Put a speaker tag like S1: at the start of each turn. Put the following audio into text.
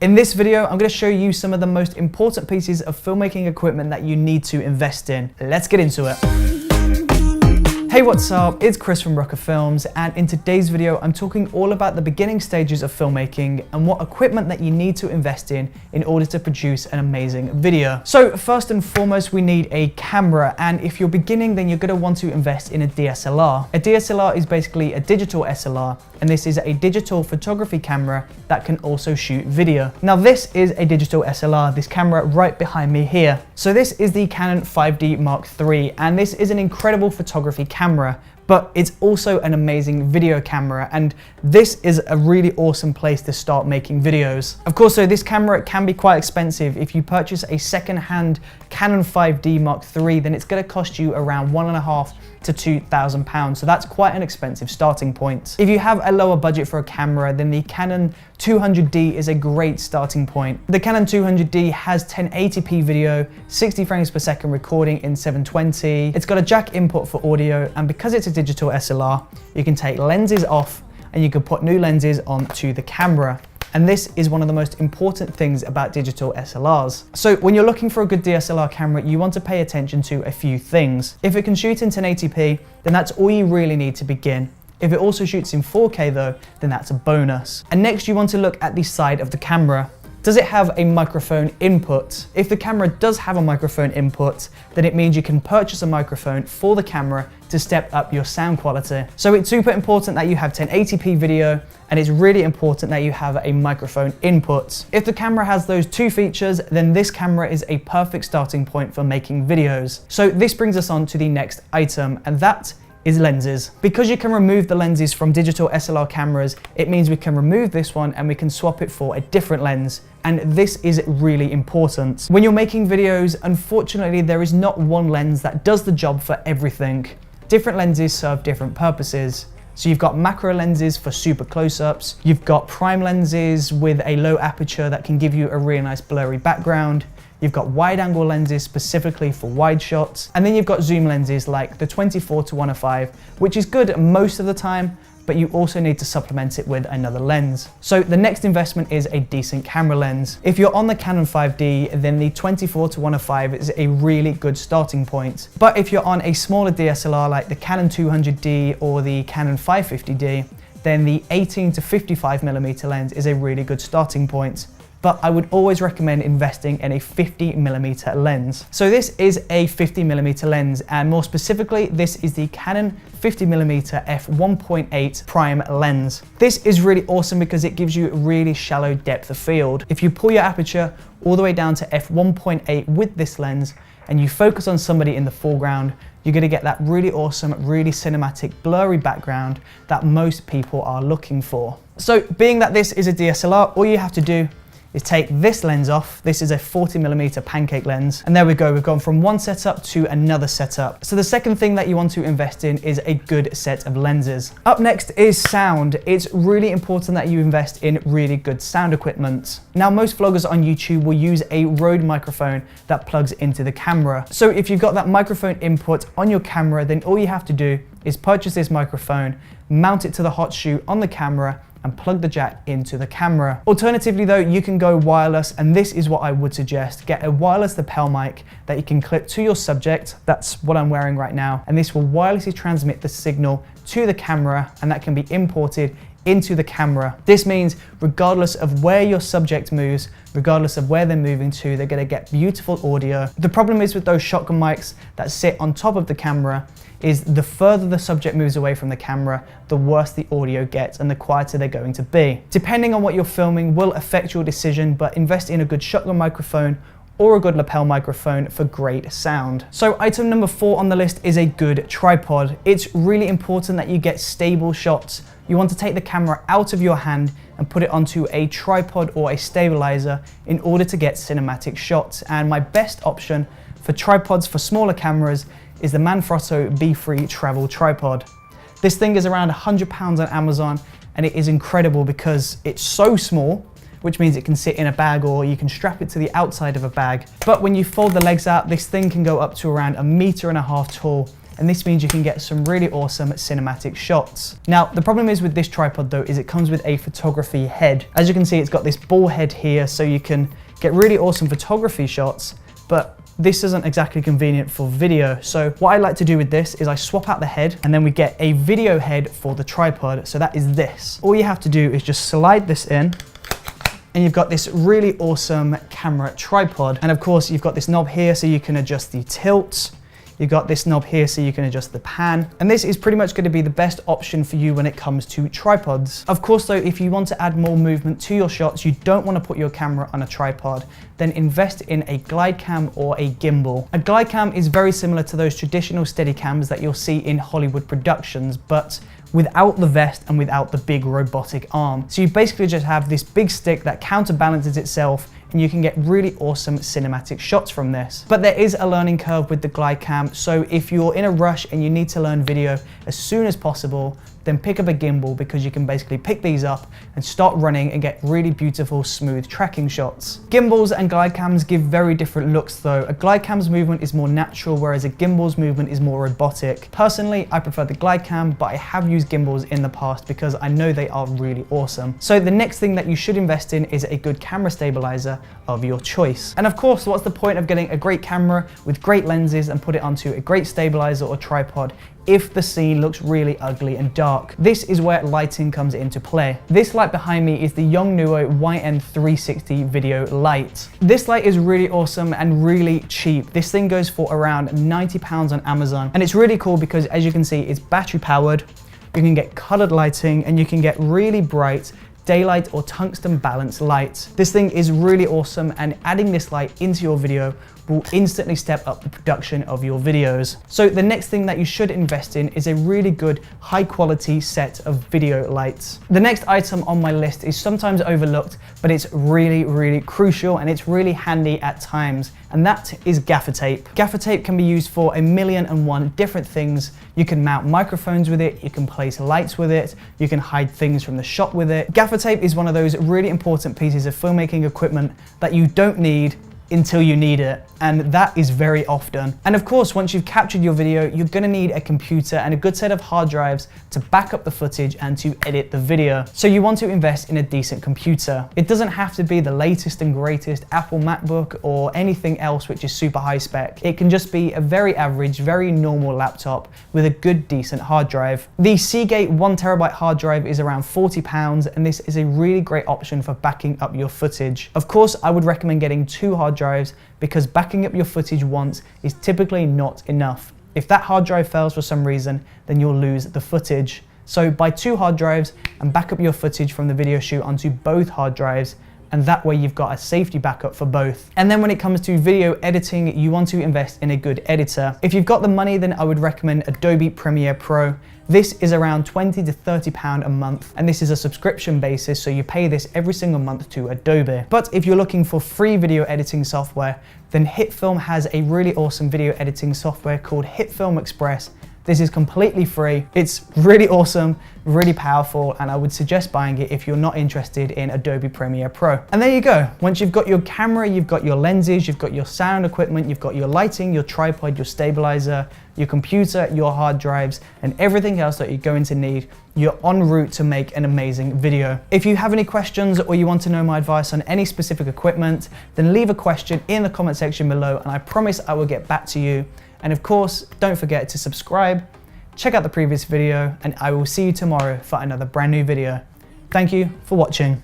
S1: In this video, I'm going to show you some of the most important pieces of filmmaking equipment that you need to invest in. Let's get into it. Hey, what's up? It's Chris from Brooker Films, and in today's video, I'm talking all about the beginning stages of filmmaking and what equipment that you need to invest in order to produce an amazing video. So first and foremost, we need a camera, and if you're beginning, then you're going to want to invest in a DSLR. A DSLR is basically a digital SLR, and this is a digital photography camera that can also shoot video. Now this is a digital SLR, this camera right behind me here. So this is the Canon 5D Mark III, and this is an incredible photography camera, but it's also an amazing video camera, and this is a really awesome place to start making videos. Of course, so this camera can be quite expensive. If you purchase a second-hand Canon 5D Mark III, then it's going to cost you around £1,500 to £2,000, so that's quite an expensive starting point. If you have a lower budget for a camera, then the Canon 200D is a great starting point. The Canon 200D has 1080p video, 60 frames per second recording in 720. It's got a jack input for audio, and because it's a digital SLR, you can take lenses off and you can put new lenses onto the camera. And this is one of the most important things about digital SLRs. So when you're looking for a good DSLR camera, you want to pay attention to a few things. If it can shoot in 1080p, then that's all you really need to begin. If it also shoots in 4K though, then that's a bonus. And next you want to look at the side of the camera. Does it have a microphone input? If the camera does have a microphone input, then it means you can purchase a microphone for the camera to step up your sound quality. So it's super important that you have 1080p video, and it's really important that you have a microphone input. If the camera has those two features, then this camera is a perfect starting point for making videos. So this brings us on to the next item, and that is lenses. Because you can remove the lenses from digital SLR cameras, it means we can remove this one and we can swap it for a different lens. And this is really important. When you're making videos, unfortunately, there is not one lens that does the job for everything. Different lenses serve different purposes. So you've got macro lenses for super close-ups. You've got prime lenses with a low aperture that can give you a really nice blurry background. You've got wide angle lenses specifically for wide shots. And then you've got zoom lenses like the 24-105, which is good most of the time, but you also need to supplement it with another lens. So the next investment is a decent camera lens. If you're on the Canon 5D, then the 24-105 is a really good starting point. But if you're on a smaller DSLR like the Canon 200D or the Canon 550D, then the 18-55mm lens is a really good starting point. But I would always recommend investing in a 50mm lens. So this is a 50mm lens, and more specifically, this is the Canon 50mm f1.8 prime lens. This is really awesome because it gives you really shallow depth of field. If you pull your aperture all the way down to f1.8 with this lens, and you focus on somebody in the foreground, you're gonna get that really awesome, really cinematic, blurry background that most people are looking for. So being that this is a DSLR, all you have to do is take this lens off. This is a 40mm pancake lens. And there we go, we've gone from one setup to another setup. So the second thing that you want to invest in is a good set of lenses. Up next is sound. It's really important that you invest in really good sound equipment. Now, most vloggers on YouTube will use a Rode microphone that plugs into the camera. So if you've got that microphone input on your camera, then all you have to do is purchase this microphone, mount it to the hot shoe on the camera, and plug the jack into the camera. Alternatively though, you can go wireless, and this is what I would suggest. Get a wireless lapel mic that you can clip to your subject. That's what I'm wearing right now. And this will wirelessly transmit the signal to the camera, and that can be imported into the camera. This means regardless of where your subject moves, regardless of where they're moving to, they're gonna get beautiful audio. The problem is with those shotgun mics that sit on top of the camera is the further the subject moves away from the camera, the worse the audio gets and the quieter they're going to be. Depending on what you're filming will affect your decision, but invest in a good shotgun microphone or a good lapel microphone for great sound. So item number 4 on the list is a good tripod. It's really important that you get stable shots. You want to take the camera out of your hand and put it onto a tripod or a stabilizer in order to get cinematic shots. And my best option for tripods for smaller cameras is the Manfrotto B3 travel tripod. This thing is around £100 on Amazon, and it is incredible because it's so small, which means it can sit in a bag or you can strap it to the outside of a bag. But when you fold the legs out, this thing can go up to around 1.5 meters tall, and this means you can get some really awesome cinematic shots. Now, the problem is with this tripod though, is it comes with a photography head. As you can see, it's got this ball head here, so you can get really awesome photography shots, but this isn't exactly convenient for video. So what I like to do with this is I swap out the head, and then we get a video head for the tripod. So that is this. All you have to do is just slide this in, and you've got this really awesome camera tripod. And of course, you've got this knob here so you can adjust the tilt. You've got this knob here so you can adjust the pan. And this is pretty much going to be the best option for you when it comes to tripods. Of course though, if you want to add more movement to your shots, you don't want to put your camera on a tripod, then invest in a GLIDECAM or a gimbal. A GLIDECAM is very similar to those traditional Steadicams that you'll see in Hollywood productions, but without the vest and without the big robotic arm. So you basically just have this big stick that counterbalances itself, and you can get really awesome cinematic shots from this. But there is a learning curve with the GLIDECAM, so if you're in a rush and you need to learn video as soon as possible, then pick up a gimbal, because you can basically pick these up and start running and get really beautiful, smooth tracking shots. Gimbals and GLIDECAMs give very different looks though. A GLIDECAM's movement is more natural, whereas a gimbal's movement is more robotic. Personally, I prefer the GLIDECAM, but I have used gimbals in the past because I know they are really awesome. So the next thing that you should invest in is a good camera stabilizer of your choice. And of course, what's the point of getting a great camera with great lenses and put it onto a great stabilizer or tripod if the scene looks really ugly and dark? This is where lighting comes into play. This light behind me is the Yongnuo YN360 video light. This light is really awesome and really cheap. This thing goes for around £90 on Amazon, and it's really cool because, as you can see, it's battery powered. You can get colored lighting, and you can get really bright daylight or tungsten balanced light. This thing is really awesome, and adding this light into your video will instantly step up the production of your videos. So the next thing that you should invest in is a really good high quality set of video lights. The next item on my list is sometimes overlooked, but it's really crucial, and it's really handy at times, and that is gaffer tape. Gaffer tape can be used for 1,000,001 different things. You can mount microphones with it, you can place lights with it, you can hide things from the shot with it. Gaffer tape is one of those really important pieces of filmmaking equipment that you don't need until you need it, and that is very often. And of course, once you've captured your video, you're gonna need a computer and a good set of hard drives to back up the footage and to edit the video. So you want to invest in a decent computer. It doesn't have to be the latest and greatest Apple MacBook or anything else which is super high spec. It can just be a very average, very normal laptop with a good, decent hard drive. The Seagate 1TB hard drive is around £40, and this is a really great option for backing up your footage. Of course, I would recommend getting 2 hard drives, because backing up your footage once is typically not enough. If that hard drive fails for some reason, then you'll lose the footage. So buy 2 hard drives and back up your footage from the video shoot onto both hard drives, and that way you've got a safety backup for both. And then when it comes to video editing, you want to invest in a good editor. If you've got the money, then I would recommend Adobe Premiere Pro. This is around £20 to £30 a month, and this is a subscription basis, so you pay this every single month to Adobe. But if you're looking for free video editing software, then HitFilm has a really awesome video editing software called HitFilm Express. This is completely free. It's really awesome, really powerful, and I would suggest buying it if you're not interested in Adobe Premiere Pro. And there you go. Once you've got your camera, you've got your lenses, you've got your sound equipment, you've got your lighting, your tripod, your stabilizer, your computer, your hard drives, and everything else that you're going to need, you're en route to make an amazing video. If you have any questions or you want to know my advice on any specific equipment, then leave a question in the comment section below, and I promise I will get back to you. And of course, don't forget to subscribe, check out the previous video, and I will see you tomorrow for another brand new video. Thank you for watching.